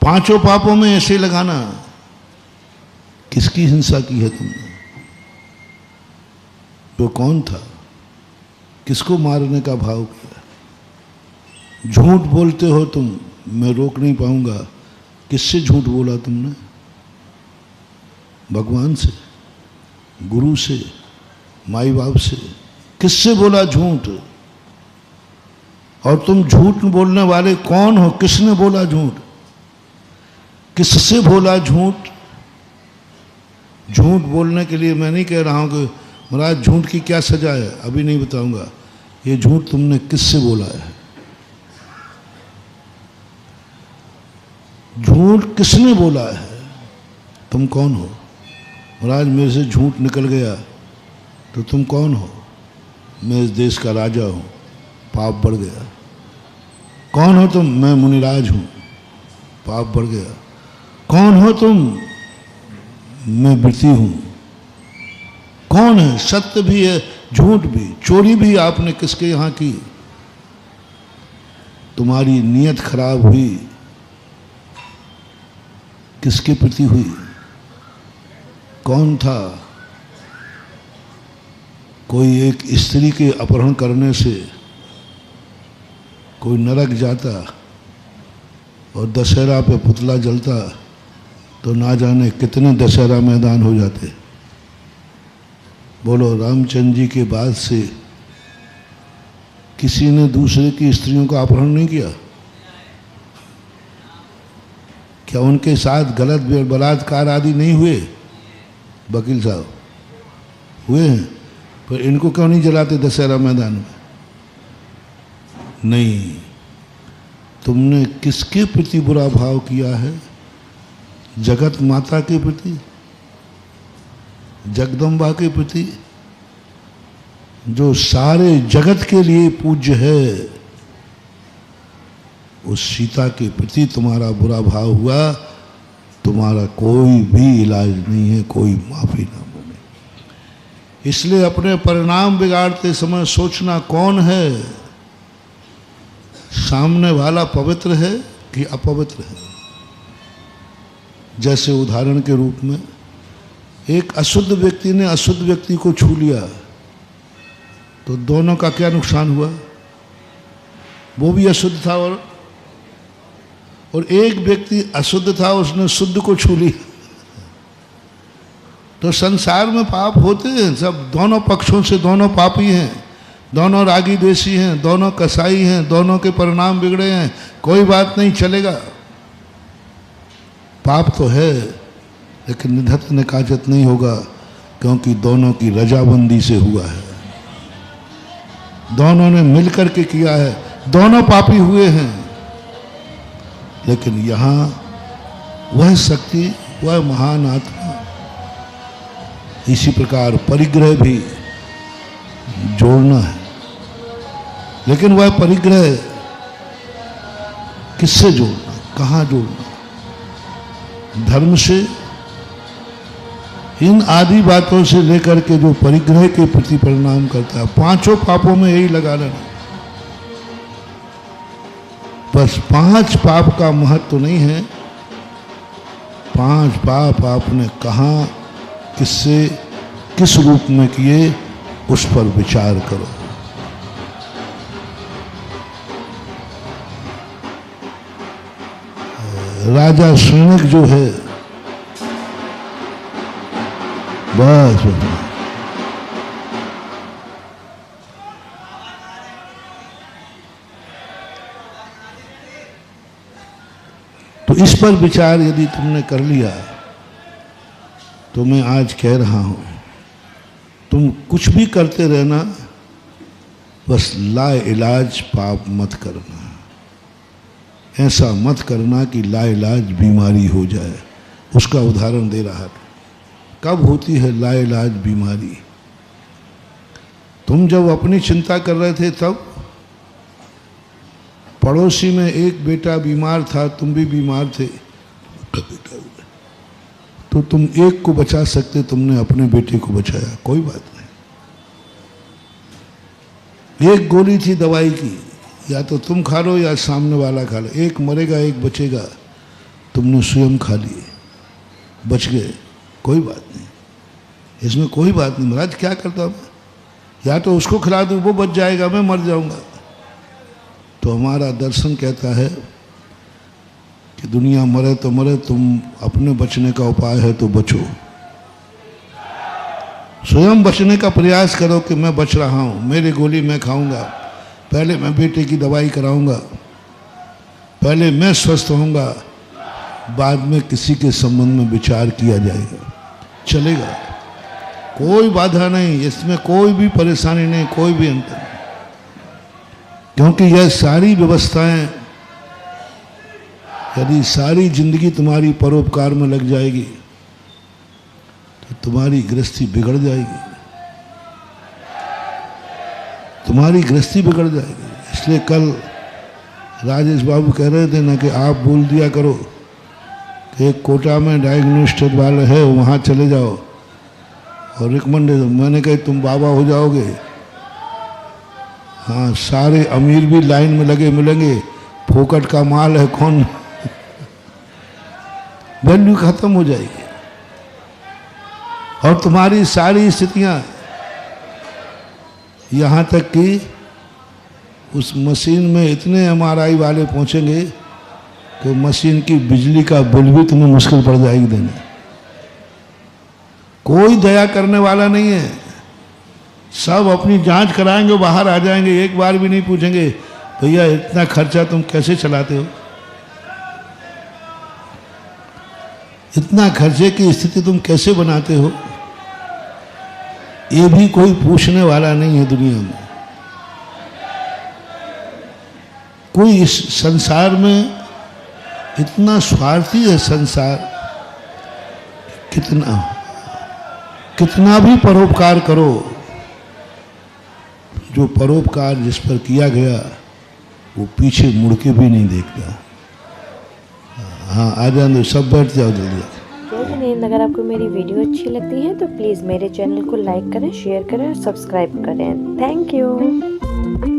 पांचों पापों में ऐसे लगाना। किसकी हिंसा की है तुमने? वो कौन था? किसको मारने का भाव किया? झूठ बोलते हो तुम, मैं रोक नहीं पाऊंगा। किससे झूठ बोला तुमने? भगवान से, गुरु से, माई बाप से? किससे बोला झूठ? और तुम झूठ बोलने वाले कौन हो? किसने बोला झूठ? किससे बोला झूठ? झूठ बोलने के लिए मैं नहीं कह रहा हूं कि महाराज झूठ की क्या सजा है, अभी नहीं बताऊंगा। ये झूठ तुमने किससे बोला है? झूठ किसने बोला है? तुम कौन हो? महाराज मेरे से झूठ निकल गया, तो तुम कौन हो? मैं इस देश का राजा हूं, पाप बढ़ गया। कौन हो तुम? मैं मुनिराज हूं, पाप बढ़ गया। कौन हो तुम? मैं वृत्ति हूं। कौन है? सत्य भी है, झूठ भी। चोरी भी आपने किसके यहां की? तुम्हारी नीयत खराब हुई, किसके प्रति हुई? कौन था? कोई एक स्त्री के अपहरण करने से कोई नरक जाता और दशहरा पे पुतला जलता तो ना जाने कितने दशहरा मैदान हो जाते। बोलो, रामचंद्र जी के बाद से किसी ने दूसरे की स्त्रियों का अपहरण नहीं किया? क्या उनके साथ गलत बलात्कार आदि नहीं हुए? वकील साहब, हुए हैं। पर इनको क्यों नहीं जलाते दशहरा मैदान में? नहीं। तुमने किसके प्रति बुरा भाव किया है? जगत माता के प्रति, जगदम्बा के प्रति, जो सारे जगत के लिए पूज्य है। उस सीता के प्रति तुम्हारा बुरा भाव हुआ, तुम्हारा कोई भी इलाज नहीं है, कोई माफी ना मिले। इसलिए अपने परिणाम बिगाड़ते समय सोचना, कौन है? सामने वाला पवित्र है कि अपवित्र है? जैसे उदाहरण के रूप में एक अशुद्ध व्यक्ति ने अशुद्ध व्यक्ति को छू लिया, तो दोनों का क्या नुकसान हुआ? वो भी अशुद्ध था और एक व्यक्ति अशुद्ध था, उसने शुद्ध को छू लिया। तो संसार में पाप होते हैं सब, दोनों पक्षों से दोनों पापी हैं, दोनों रागी द्वेषी हैं, दोनों कसाई हैं, दोनों के परिणाम बिगड़े हैं। कोई बात नहीं, चलेगा। पाप तो है, लेकिन निधत्त निकाचत नहीं होगा, क्योंकि दोनों की रजाबंदी से हुआ है, दोनों ने मिलकर के किया है, दोनों पापी हुए हैं। लेकिन यहां वह शक्ति, वह महान आत्मा, इसी प्रकार परिग्रह भी जोड़ना है। लेकिन वह परिग्रह किससे जोड़ना, कहां जोड़ना? धर्म से, इन आदि बातों से लेकर के जो परिग्रह के प्रति परिणाम करता है। पांचों पापों में यही लगा लेना। बस 5 पाप का महत्व नहीं है। 5 पाप आपने कहां, किससे, किस रूप में किए, उस पर विचार करो। राजा शृंग जो है, बस तो इस पर विचार यदि तुमने कर लिया, तो मैं आज कह रहा हूं, तुम कुछ भी करते रहना, बस लाइलाज पाप मत करना। ऐसा मत करना कि लाइलाज बीमारी हो जाए। उसका उदाहरण दे रहा है। कब होती है लाइलाज बीमारी? तुम जब अपनी चिंता कर रहे थे, तब पड़ोसी में एक बेटा बीमार था, तुम भी बीमार थे, तो तुम एक को बचा सकते, तुमने अपने बेटे को बचाया, कोई बात नहीं। एक गोली थी दवाई की, या तो तुम खा लो या सामने वाला खा लो, एक मरेगा एक बचेगा। तुमने स्वयं खा लिए, बच गए, कोई बात नहीं, इसमें कोई बात नहीं। महाराज क्या करता मैं, या तो उसको खिला दूँ वो बच जाएगा, मैं मर जाऊंगा। तो हमारा दर्शन कहता है कि दुनिया मरे तो मरे, तुम अपने बचने का उपाय है तो बचो, स्वयं बचने का प्रयास करो कि मैं बच रहा हूँ, मेरी गोली मैं खाऊंगा, पहले मैं बेटे की दवाई कराऊंगा, पहले मैं स्वस्थ होऊंगा, बाद में किसी के संबंध में विचार किया जाएगा, चलेगा, कोई बाधा नहीं, इसमें कोई भी परेशानी नहीं, कोई भी अंतर नहीं। क्योंकि यह सारी व्यवस्थाएं, यदि सारी जिंदगी तुम्हारी परोपकार में लग जाएगी तो तुम्हारी गृहस्थी बिगड़ जाएगी, तुम्हारी गृहस्थी बिगड़ जाएगी। इसलिए कल राजेश बाबू कह रहे थे ना कि आप बोल दिया करो कि एक कोटा में डायग्नोस्टिक वाले है, वहाँ चले जाओ और रिकमेंड। मैंने कहा तुम बाबा हो जाओगे, हाँ सारे अमीर भी लाइन में लगे मिलेंगे, फोकट का माल है कौन, वैल्यू खत्म हो जाएगी और तुम्हारी सारी स्थितियां, यहाँ तक कि उस मशीन में इतने MRI वाले पहुंचेंगे कि मशीन की बिजली का बिल भी तुम्हें मुश्किल पड़ जाएगी देने। कोई दया करने वाला नहीं है, सब अपनी जांच कराएंगे, बाहर आ जाएंगे, एक बार भी नहीं पूछेंगे भैया इतना खर्चा तुम कैसे चलाते हो, इतना खर्चे की स्थिति तुम कैसे बनाते हो, ये भी कोई पूछने वाला नहीं है दुनिया में। कोई इस संसार में इतना स्वार्थी है संसार, कितना भी परोपकार करो, जो परोपकार जिस पर किया गया वो पीछे मुड़ के भी नहीं देखता। हाँ आ जाओ, सब बैठ जाओ जल्दी। अगर आपको मेरी वीडियो अच्छी लगती है तो प्लीज़ मेरे चैनल को लाइक करें, शेयर करें और सब्सक्राइब करें। Thank you.